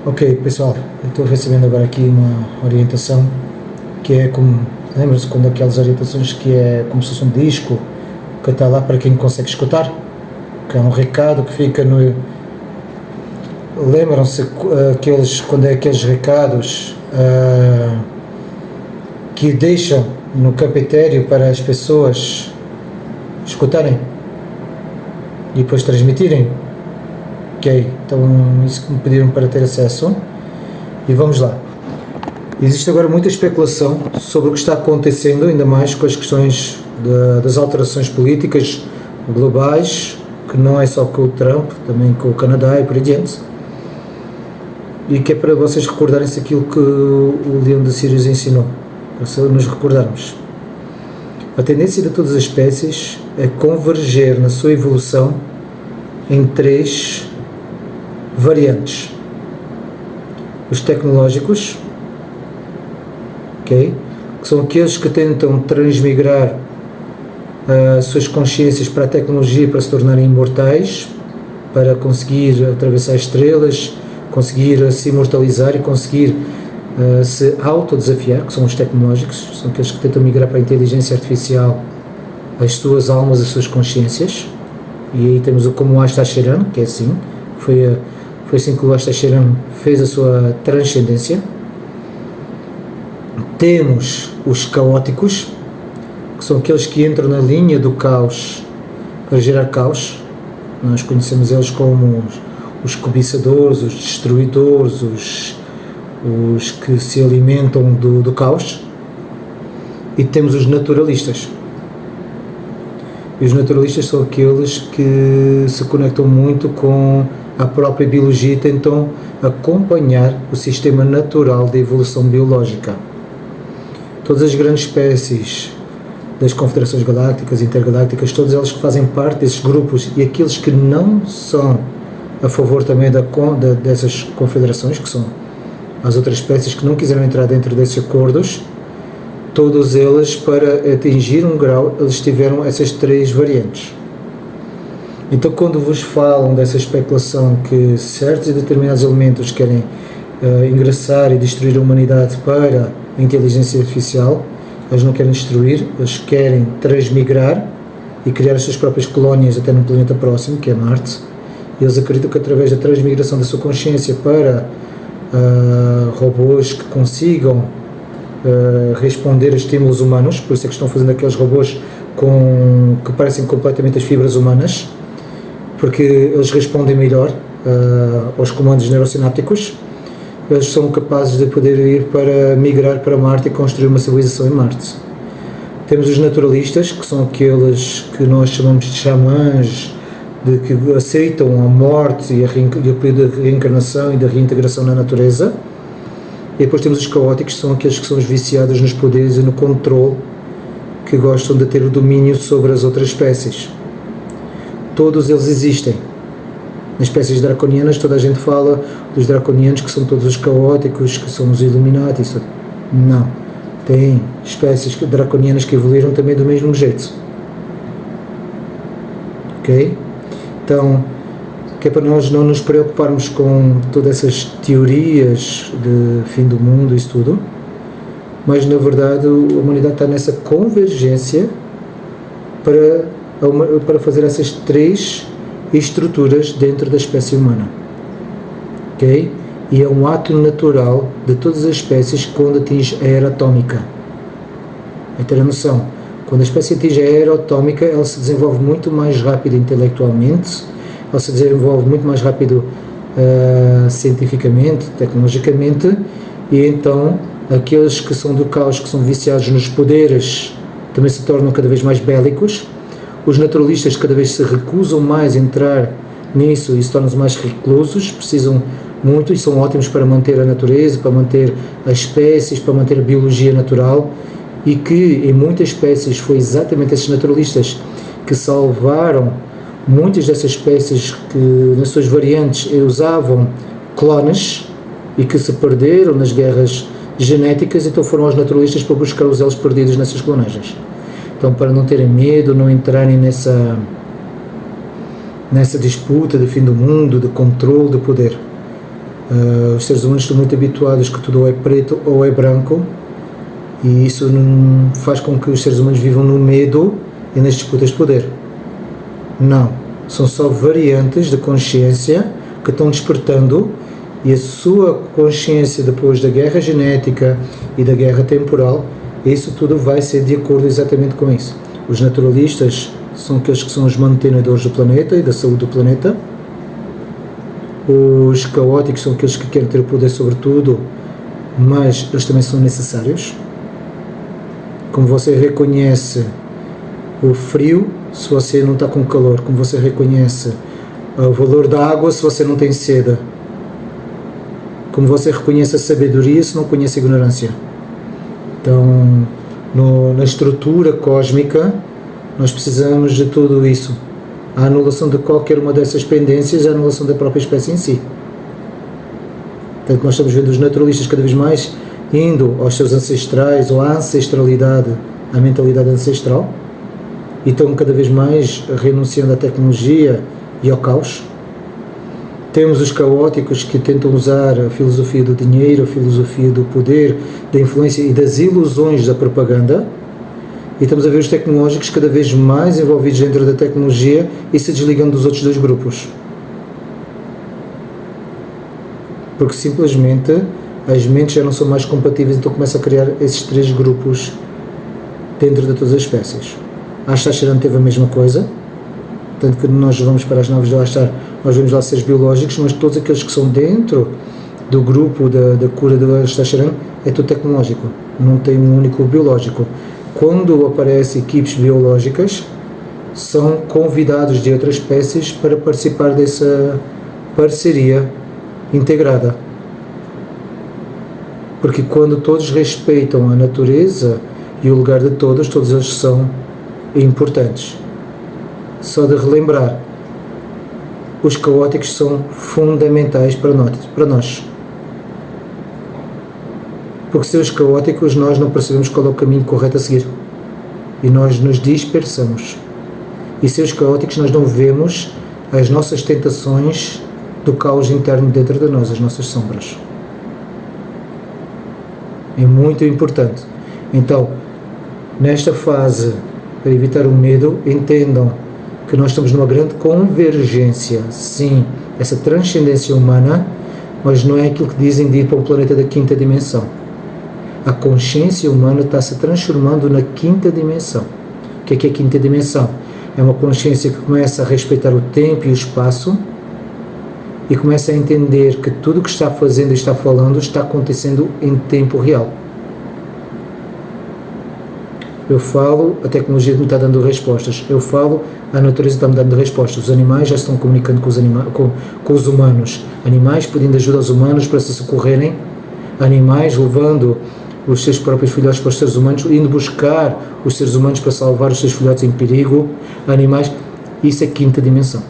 Ok, pessoal, eu estou recebendo agora aqui uma orientação que é como, lembra-se quando aquelas orientações que é como se fosse um disco que está lá para quem consegue escutar, que é um recado que fica no... Lembram-se aqueles, quando é aqueles recados que deixam no campo etéreo para as pessoas escutarem e depois transmitirem? Ok, então isso que me pediram para ter acesso e vamos lá. Existe agora muita especulação sobre o que está acontecendo, ainda mais com as questões das alterações políticas globais, que não é só com o Trump, também com o Canadá e por aí diante, e que é para vocês recordarem-se aquilo que o Leão de Sirius ensinou, para nos recordarmos. A tendência de todas as espécies é converger na sua evolução em três variantes: os tecnológicos, okay, que são aqueles que tentam transmigrar as suas consciências para a tecnologia para se tornarem imortais, para conseguir atravessar estrelas, conseguir se imortalizar e conseguir se autodesafiar, que são os tecnológicos, são aqueles que tentam migrar para a inteligência artificial as suas almas, as suas consciências. E aí temos o como o Astacheran, que é assim, foi assim que o Astacheran fez a sua transcendência. Temos os caóticos, que são aqueles que entram na linha do caos para gerar caos. Nós conhecemos eles como os cobiçadores, os destruidores, os que se alimentam do caos. E temos os naturalistas. E os naturalistas são aqueles que se conectam muito com a própria biologia e tentam acompanhar o sistema natural de evolução biológica. Todas as grandes espécies das confederações galácticas, intergalácticas, todas elas que fazem parte desses grupos e aqueles que não são a favor também dessas confederações, que são as outras espécies que não quiseram entrar dentro desses acordos, todos eles, para atingir um grau, eles tiveram essas três variantes. Então, quando vos falam dessa especulação que certos e determinados elementos querem ingressar e destruir a humanidade para a inteligência artificial, eles não querem destruir, eles querem transmigrar e criar as suas próprias colónias até no planeta próximo, que é Marte. E eles acreditam que através da transmigração da sua consciência para robôs que consigam responder a estímulos humanos, por isso é que estão fazendo aqueles robôs que parecem completamente as fibras humanas, porque eles respondem melhor aos comandos neurosinápticos. Eles são capazes de poder ir para migrar para Marte e construir uma civilização em Marte. Temos os naturalistas, que são aqueles que nós chamamos de xamãs, que aceitam a morte e o período de reencarnação e da reintegração na natureza. E depois temos os caóticos, que são aqueles que são os viciados nos poderes e no controle, que gostam de ter o domínio sobre as outras espécies. Todos eles existem. Nas espécies draconianas, toda a gente fala dos draconianos, que são todos os caóticos, que são os Illuminati. Não. Tem espécies draconianas que evoluíram também do mesmo jeito. Ok? Então, que é para nós não nos preocuparmos com todas essas teorias de fim do mundo e isso tudo, mas na verdade a humanidade está nessa convergência para fazer essas três estruturas dentro da espécie humana. Ok? E é um ato natural de todas as espécies quando atinge a era atómica. É ter a noção. Quando a espécie atinge a era atómica, ela se desenvolve muito mais rápido intelectualmente, ela se desenvolve muito mais rápido cientificamente, tecnologicamente, e então aqueles que são do caos, que são viciados nos poderes, também se tornam cada vez mais bélicos. Os naturalistas cada vez se recusam mais a entrar nisso e se tornam mais reclusos, precisam muito e são ótimos para manter a natureza, para manter as espécies, para manter a biologia natural, e que em muitas espécies foi exatamente esses naturalistas que salvaram muitas dessas espécies que nas suas variantes usavam clones e que se perderam nas guerras genéticas, então foram aos naturalistas para buscar os elos perdidos nessas clonagens. Então, para não terem medo, não entrarem nessa disputa de fim do mundo, de controle, de poder. Os seres humanos estão muito habituados que tudo ou é preto ou é branco, e isso faz com que os seres humanos vivam no medo e nas disputas de poder. Não, são só variantes de consciência que estão despertando, e a sua consciência depois da guerra genética e da guerra temporal, isso tudo vai ser de acordo exatamente com isso. Os naturalistas são aqueles que são os mantenedores do planeta e da saúde do planeta. Os caóticos são aqueles que querem ter o poder sobre tudo, mas eles também são necessários. Como você reconhece o frio se você não está com calor, como você reconhece o valor da água se você não tem sede, como você reconhece a sabedoria se não conhece a ignorância. Então, na estrutura cósmica, nós precisamos de tudo isso. A anulação de qualquer uma dessas pendências é a anulação da própria espécie em si. Portanto, nós estamos vendo os naturalistas cada vez mais indo aos seus ancestrais, ou à ancestralidade, à mentalidade ancestral, e estão cada vez mais renunciando à tecnologia e ao caos. Temos os caóticos que tentam usar a filosofia do dinheiro, a filosofia do poder, da influência e das ilusões da propaganda. E estamos a ver os tecnológicos cada vez mais envolvidos dentro da tecnologia e se desligando dos outros dois grupos. Porque simplesmente as mentes já não são mais compatíveis, então começa a criar esses três grupos dentro de todas as espécies. A Astaxerã teve a mesma coisa, tanto que nós vamos para as naves de Astar, nós vemos lá seres biológicos, mas todos aqueles que são dentro do grupo da cura do Astaxerã é tudo tecnológico, não tem um único biológico. Quando aparecem equipes biológicas, são convidados de outras espécies para participar dessa parceria integrada. Porque quando todos respeitam a natureza e o lugar de todos, todos eles são importantes. Só de relembrar, os caóticos são fundamentais para nós. Porque sem os caóticos nós não percebemos qual é o caminho correto a seguir. E nós nos dispersamos. E sem os caóticos nós não vemos as nossas tentações do caos interno dentro de nós, as nossas sombras. É muito importante. Então, nesta fase, para evitar o medo, entendam que nós estamos numa grande convergência, sim, essa transcendência humana, mas não é aquilo que dizem de ir para um planeta da quinta dimensão. A consciência humana está se transformando na quinta dimensão. O que é a quinta dimensão? É uma consciência que começa a respeitar o tempo e o espaço e começa a entender que tudo o que está fazendo e está falando está acontecendo em tempo real. Eu falo, a tecnologia me está dando respostas. Eu falo, a natureza está me dando respostas. Os animais já estão comunicando com os humanos. Animais pedindo ajuda aos humanos para se socorrerem. Animais levando os seus próprios filhotes para os seres humanos, indo buscar os seres humanos para salvar os seus filhotes em perigo. Animais, isso é quinta dimensão.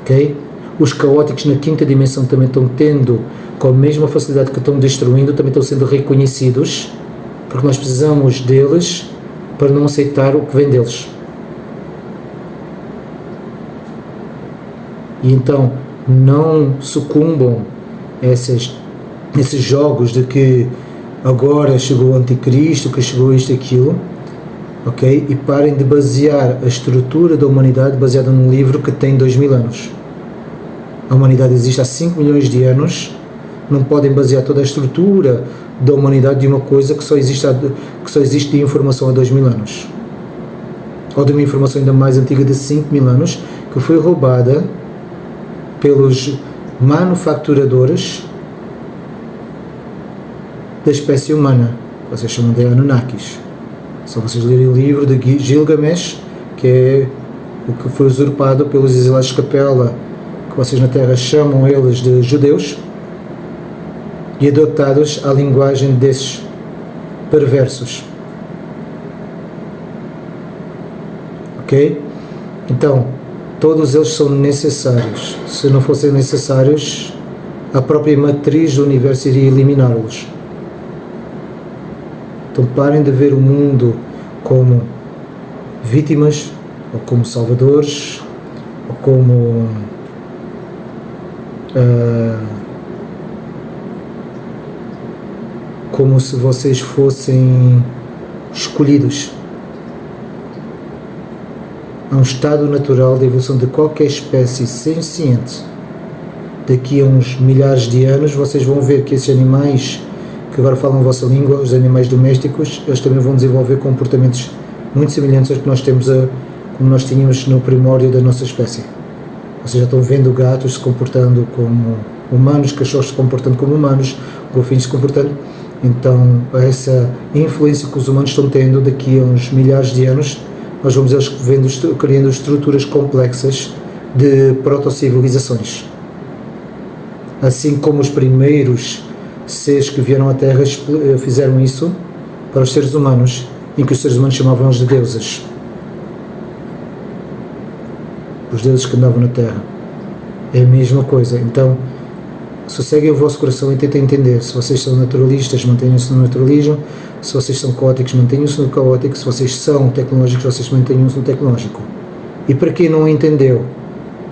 Ok? Os caóticos na quinta dimensão também estão tendo, com a mesma facilidade que estão destruindo, também estão sendo reconhecidos, porque nós precisamos deles para não aceitar o que vem deles. E então, não sucumbam a esses jogos de que agora chegou o anticristo, que chegou isto e aquilo, ok? E parem de basear a estrutura da humanidade baseada num livro que tem 2000 anos. A humanidade existe há 5 milhões de anos, não podem basear toda a estrutura da humanidade de uma coisa que só existe de informação há 2000 anos. Ou de uma informação ainda mais antiga de 5000 anos, que foi roubada pelos manufaturadores da espécie humana, vocês chamam de Anunnakis. Só vocês lerem o livro de Gilgamesh, que é o que foi usurpado pelos exilados de Capela, que vocês na Terra chamam eles de judeus, e adotados à linguagem desses perversos. Ok? Então, todos eles são necessários. Se não fossem necessários, a própria matriz do universo iria eliminá-los. Então parem de ver o mundo como vítimas, ou como salvadores, ou como como se vocês fossem escolhidos. É um estado natural de evolução de qualquer espécie senciente. Daqui a uns milhares de anos vocês vão ver que esses animais que agora falam a vossa língua, os animais domésticos, eles também vão desenvolver comportamentos muito semelhantes aos que nós temos, como nós tínhamos no primórdio da nossa espécie. Vocês já estão vendo gatos se comportando como humanos, cachorros se comportando como humanos, golfinhos se comportando. Então, essa influência que os humanos estão tendo daqui a uns milhares de anos, nós vamos eles criando estruturas complexas de proto-civilizações. Assim como os primeiros seres que vieram à Terra fizeram isso para os seres humanos, em que os seres humanos chamavam-os de deuses. Os deuses que andavam na Terra. É a mesma coisa. Então, sosseguem o vosso coração e tentem entender. Se vocês são naturalistas, mantenham-se no naturalismo. Se vocês são caóticos, mantenham-se no caótico. Se vocês são tecnológicos, vocês mantenham-se no tecnológico. E para quem não entendeu,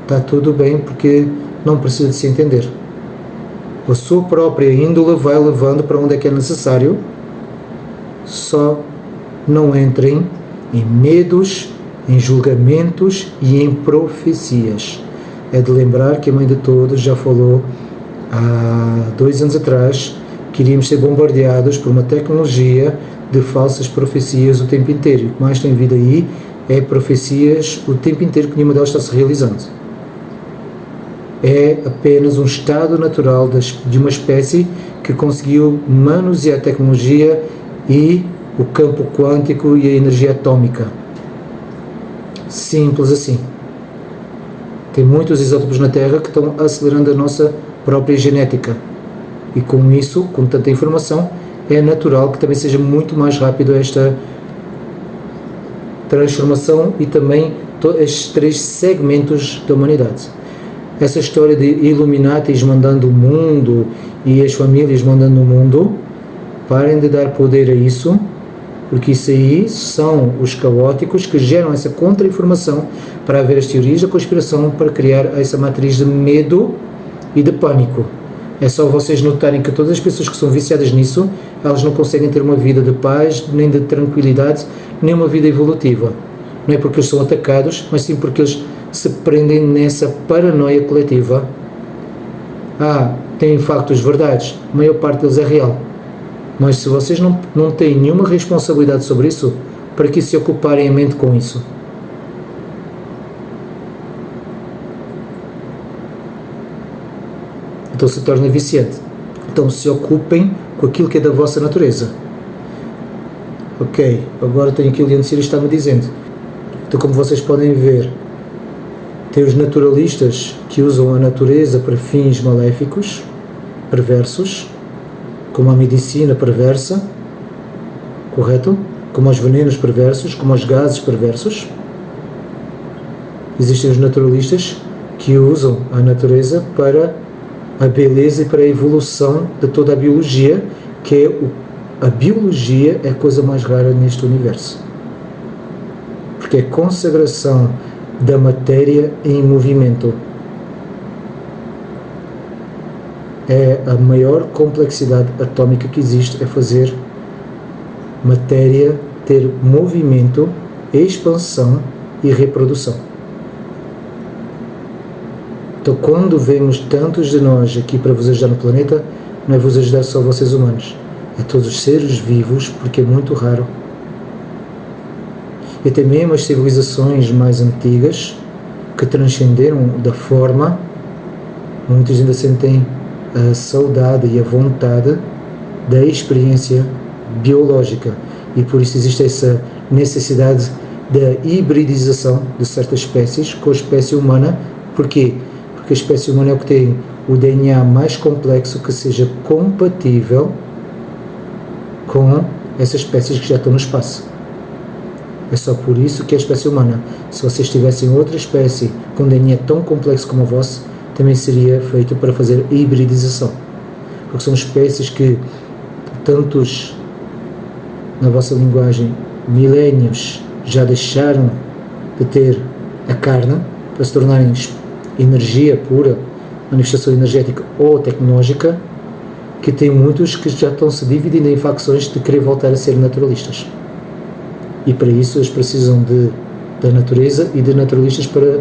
está tudo bem, porque não precisa de se entender. A sua própria índole vai levando para onde é que é necessário. Só não entrem em medos, em julgamentos e em profecias. É de lembrar que a Mãe de Todos já falou há 2 anos atrás que iríamos ser bombardeados por uma tecnologia de falsas profecias o tempo inteiro. O que mais tem vindo aí é profecias o tempo inteiro que nenhuma delas está se realizando. É apenas um estado natural de uma espécie que conseguiu manusear a tecnologia e o campo quântico e a energia atômica. Simples assim. Tem muitos isótopos na Terra que estão acelerando a nossa própria genética. E com isso, com tanta informação, é natural que também seja muito mais rápido esta transformação e também estes 3 segmentos da humanidade. Essa história de Illuminatis mandando o mundo e as famílias mandando o mundo, parem de dar poder a isso, porque isso aí são os caóticos que geram essa contra-informação para haver as teorias da conspiração, para criar essa matriz de medo e de pânico. É só vocês notarem que todas as pessoas que são viciadas nisso, elas não conseguem ter uma vida de paz, nem de tranquilidade, nem uma vida evolutiva. Não é porque eles são atacados, mas sim porque eles se prendem nessa paranoia coletiva. Tem factos, verdades, a maior parte deles é real. Mas se vocês não têm nenhuma responsabilidade sobre isso, para que se ocuparem a mente com isso? Então se torna viciante. Então se ocupem com aquilo que é da vossa natureza. Ok, agora tenho aqui o Leon Sirius está-me dizendo. Então, como vocês podem ver, tem os naturalistas que usam a natureza para fins maléficos, perversos, como a medicina perversa, correto? Como os venenos perversos, como os gases perversos. Existem os naturalistas que usam a natureza para a beleza e para a evolução de toda a biologia, que é a biologia é a coisa mais rara neste universo. Porque é a consagração da matéria em movimento. É a maior complexidade atômica que existe, é fazer matéria ter movimento, expansão e reprodução. Então, quando vemos tantos de nós aqui para vos ajudar no planeta, não é vos ajudar só vocês humanos, é todos os seres vivos, porque é muito raro. E até mesmo as civilizações mais antigas, que transcenderam da forma, muitos ainda sentem a saudade e a vontade da experiência biológica, e por isso existe essa necessidade da hibridização de certas espécies com a espécie humana. Porquê? Porque a espécie humana é o que tem o DNA mais complexo que seja compatível com essas espécies que já estão no espaço. É só por isso que é a espécie humana. Se vocês tivessem outra espécie com DNA tão complexo como a vossa, também seria feito para fazer hibridização. Porque são espécies que tantos, na vossa linguagem, milénios já deixaram de ter a carne para se tornarem energia pura, manifestação energética ou tecnológica, que tem muitos que já estão se dividindo em facções de querer voltar a ser naturalistas. E para isso eles precisam da natureza e de naturalistas para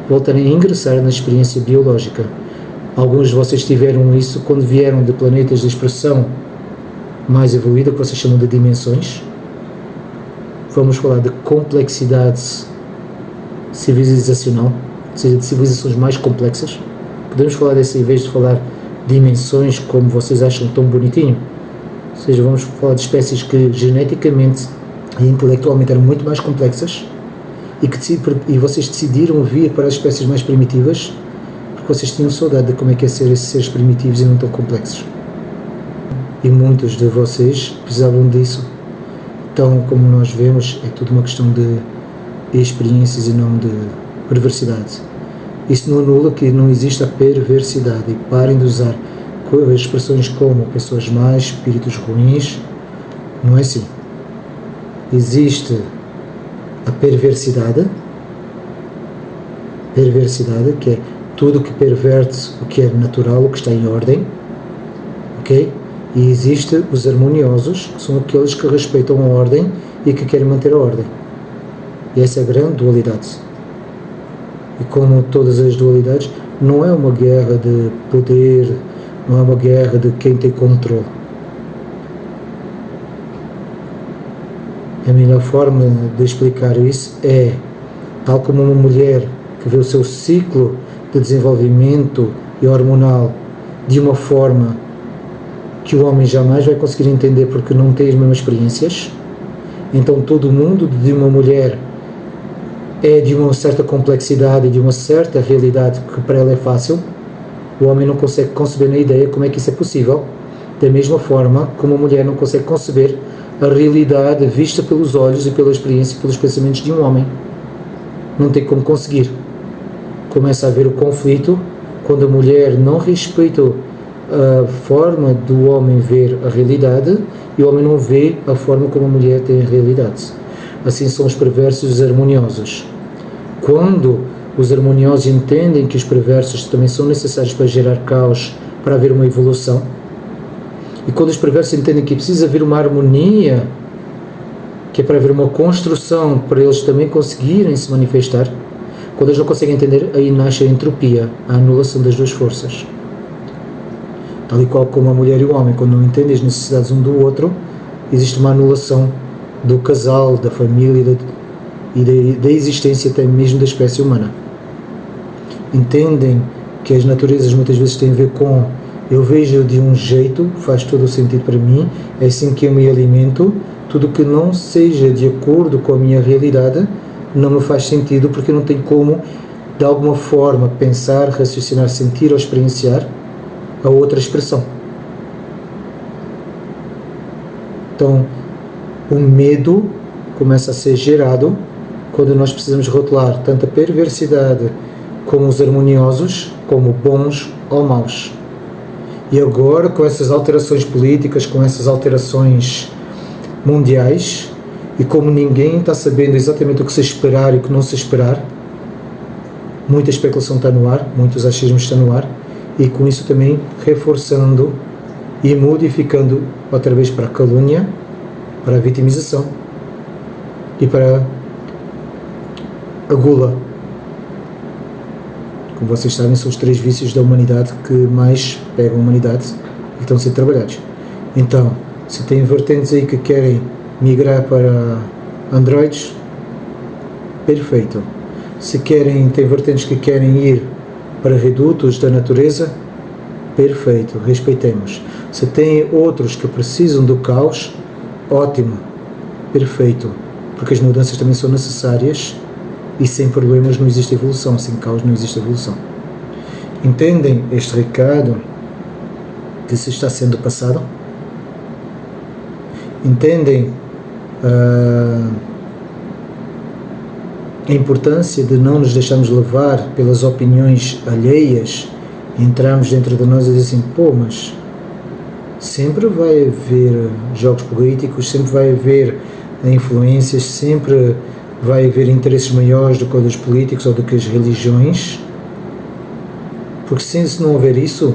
voltarem a ingressar na experiência biológica. Alguns de vocês tiveram isso quando vieram de planetas de expressão mais evoluída, que vocês chamam de dimensões. Vamos falar de complexidade civilizacional, ou seja, de civilizações mais complexas. Podemos falar dessa em vez de falar dimensões como vocês acham tão bonitinho. Ou seja, vamos falar de espécies que geneticamente e intelectualmente eram muito mais complexas e vocês decidiram vir para as espécies mais primitivas porque vocês tinham saudade de como é que é ser esses seres primitivos e não tão complexos. E muitos de vocês precisavam disso. Então, como nós vemos, é tudo uma questão de experiências e não de perversidade. Isso não anula que não existe a perversidade, e parem de usar expressões como pessoas más, espíritos ruins. Não é assim. Existe a perversidade, que é tudo que perverte o que é natural, o que está em ordem, ok? E existe os harmoniosos, que são aqueles que respeitam a ordem e que querem manter a ordem. E essa é a grande dualidade. E como todas as dualidades, não é uma guerra de poder, não é uma guerra de quem tem controle. A melhor forma de explicar isso é, tal como uma mulher que vê o seu ciclo de desenvolvimento e hormonal de uma forma que o homem jamais vai conseguir entender porque não tem as mesmas experiências, então todo mundo de uma mulher é de uma certa complexidade, de uma certa realidade que para ela é fácil, o homem não consegue conceber na ideia como é que isso é possível, da mesma forma como a mulher não consegue conceber a realidade vista pelos olhos e pela experiência e pelos pensamentos de um homem. Não tem como conseguir. Começa a haver o conflito quando a mulher não respeita a forma do homem ver a realidade e o homem não vê a forma como a mulher tem a realidade. Assim são os perversos e os harmoniosos. Quando os harmoniosos entendem que os perversos também são necessários para gerar caos, para haver uma evolução, e quando os perversos entendem que precisa haver uma harmonia, que é para haver uma construção, para eles também conseguirem se manifestar, quando eles não conseguem entender, aí nasce a entropia, a anulação das duas forças. Tal e qual como a mulher e o homem, quando não entendem as necessidades um do outro, existe uma anulação do casal, da família e da existência até mesmo da espécie humana. Entendem que as naturezas muitas vezes têm a ver com eu vejo de um jeito, faz todo o sentido para mim, é assim que eu me alimento, tudo que não seja de acordo com a minha realidade não me faz sentido porque eu não tenho como, de alguma forma, pensar, raciocinar, sentir ou experienciar a outra expressão. Então, o medo começa a ser gerado quando nós precisamos rotular tanto a perversidade como os harmoniosos, como bons ou maus. E agora, com essas alterações políticas, com essas alterações mundiais, e como ninguém está sabendo exatamente o que se esperar e o que não se esperar, muita especulação está no ar, muitos achismos estão no ar, e com isso também reforçando e modificando outra vez para a calúnia, para a vitimização e para a gula. Como vocês sabem, são os 3 vícios da humanidade que mais pegam a humanidade e estão a ser trabalhados. Então, se tem vertentes aí que querem migrar para androides, perfeito. Se tem vertentes que querem ir para redutos da natureza, perfeito, respeitemos. Se tem outros que precisam do caos, ótimo, perfeito, porque as mudanças também são necessárias e sem problemas não existe evolução, sem caos não existe evolução. Entendem este recado que se está sendo passado? Entendem a importância de não nos deixarmos levar pelas opiniões alheias, entrarmos dentro de nós e dizer assim, mas sempre vai haver jogos políticos, sempre vai haver influências, sempre vai haver interesses maiores do que os dos políticos ou do que as religiões. Porque se não houver isso,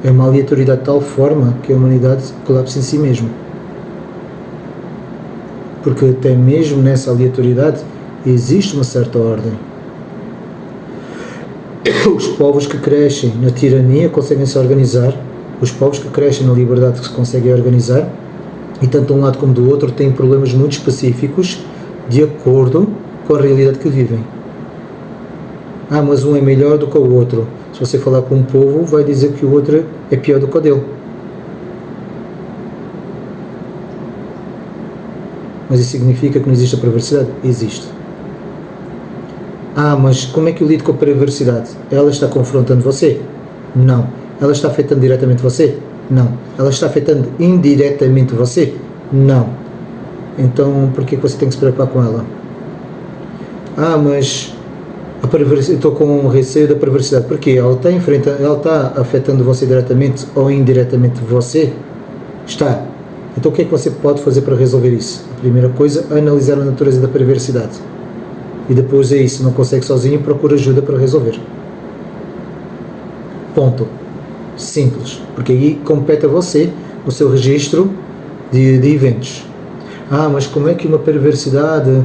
é uma aleatoriedade de tal forma que a humanidade colapsa em si mesmo. Porque até mesmo nessa aleatoriedade existe uma certa ordem. Os povos que crescem na tirania conseguem se organizar, os povos que crescem na liberdade se conseguem organizar, e tanto de um lado como do outro têm problemas muito específicos de acordo com a realidade que vivem. Mas um é melhor do que o outro. Se você falar com um povo, vai dizer que o outro é pior do que o dele. Mas isso significa que não existe a perversidade? Existe. Mas como é que eu lido com a perversidade? Ela está confrontando você? Não. Ela está afetando diretamente você? Não. Ela está afetando indiretamente você? Não. Então, por que você tem que se preocupar com ela? Mas a perversidade, eu estou com receio da perversidade. Porquê? Ela está afetando você diretamente ou indiretamente você? Está. Então o que é que você pode fazer para resolver isso? A primeira coisa, analisar a natureza da perversidade. E depois é isso, não consegue sozinho, procura ajuda para resolver. Ponto. Simples. Porque aí compete a você o seu registro de eventos. Mas como é que uma perversidade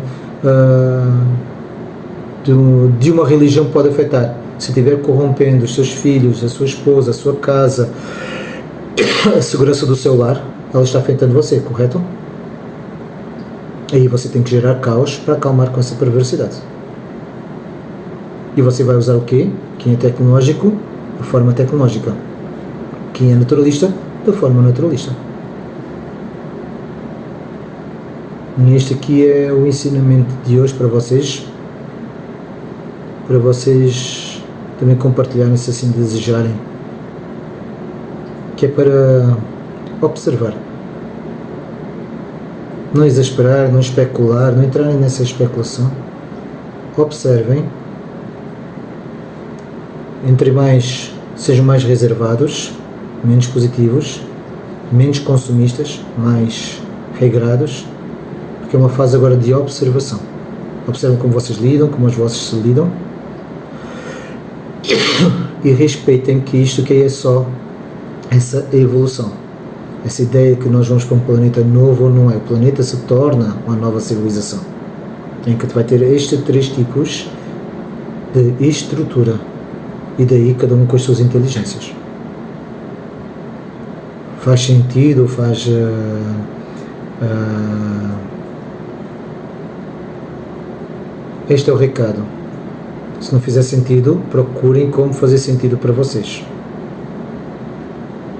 de uma religião pode afetar? Se estiver corrompendo os seus filhos, a sua esposa, a sua casa, a segurança do seu lar, ela está afetando você, correto? Aí você tem que gerar caos para acalmar com essa perversidade. E você vai usar o quê? Quem é tecnológico, da forma tecnológica. Quem é naturalista, da forma naturalista. E este aqui é o ensinamento de hoje para vocês também compartilharem, se assim desejarem, que é para observar, não exasperar, não especular, não entrarem nessa especulação. Observem, sejam mais reservados, menos positivos, menos consumistas, mais regrados, porque é uma fase agora de observação. Observem como vocês lidam, como os vossos se lidam, e respeitem que isto que é só essa evolução, essa ideia que nós vamos para um planeta novo ou não é. O planeta se torna uma nova civilização, em que vai ter estes 3 tipos de estrutura, e daí cada um com as suas inteligências. Faz sentido, este é o recado. Se não fizer sentido, procurem como fazer sentido para vocês.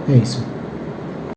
É isso.